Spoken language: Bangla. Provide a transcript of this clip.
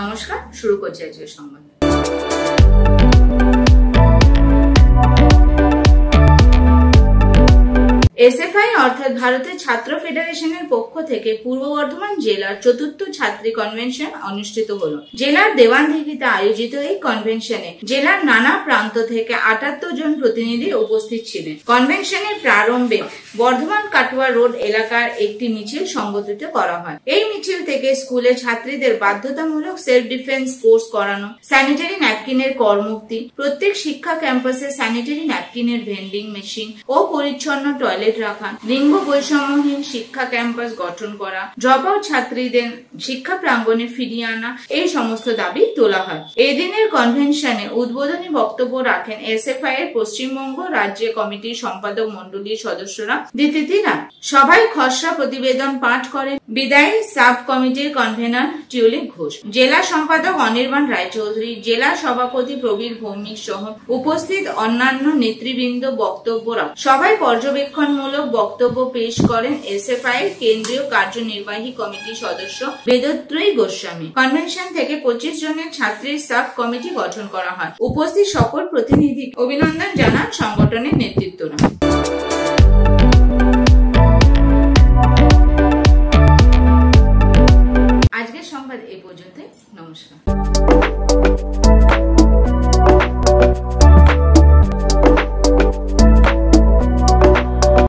নমস্কার, শুরু করছি আজকের সংবাদ। এসএফআই অর্থাৎ ভারতের ছাত্র ফেডারেশনের পক্ষ থেকে পূর্ব বর্ধমান জেলার চতুর্থ ছাত্রী কনভেনশন অনুষ্ঠিত হলো। জেলার দেওয়ানদিঘিতে আয়োজিত এই কনভেনশনে জেলার নানা প্রান্ত থেকে ৭৮ জন প্রতিনিধি উপস্থিত ছিলেন। কনভেনশনের প্রারম্ভে বর্ধমান কাটোয়া রোড এলাকার একটি মিছিল সংগঠিত করা হয়। এই মিছিল থেকে স্কুলের ছাত্রীদের বাধ্যতামূলক সেলফ ডিফেন্স কোর্স করানো, স্যানিটারি ন্যাপকিনের করমুক্তি, প্রত্যেক শিক্ষা ক্যাম্পাসে স্যানিটারি ন্যাপকিনের ভেন্ডিং মেশিন ও পরিচ্ছন্ন টয়লেট রাখা, লিঙ্গ বৈষম্যহীন শিক্ষা ক্যাম্পাস গঠন করা, ড্রপ আউট ছাত্রীদের শিক্ষা প্রাঙ্গণে ফিরিয়ে আনা, এই সমস্ত দাবি তোলা হয়। এই দিনের কনভেনশনে উদ্বোধনী বক্তব্য রাখেন এসএফআই এর পশ্চিমবঙ্গ রাজ্য কমিটির সম্পাদক মন্ডলীর সদস্যরা দিতিরা। সভায় খসড়া প্রতিবেদন পাঠ করেন বিদায়ী সাব কমিটির কনভেনর টিউলিপ ঘোষ, জেলা সম্পাদক অনির্বাণ রায়চৌধুরী, জেলা সভাপতি প্রবীর ভৌমিক সহ উপস্থিত অন্যান্য নেতৃবৃন্দ বক্তব্য রাখেন। সভায় পর্যবেক্ষণমূলক বক্তব্য পেশ করেন এসএফআই এর কেন্দ্রীয় কার্যনির্বাহী কমিটির সদস্য বেদত্রয়ী গোস্বামী। কনভেনশন থেকে 25 জনের ছাত্রীর সাব কমিটি গঠন করা হয়। উপস্থিত সকল প্রতিনিধি অভিনন্দন জানান সংগঠনের নেতৃত্বরা। আজকের সংবাদ এই পর্যন্ত। নমস্কার।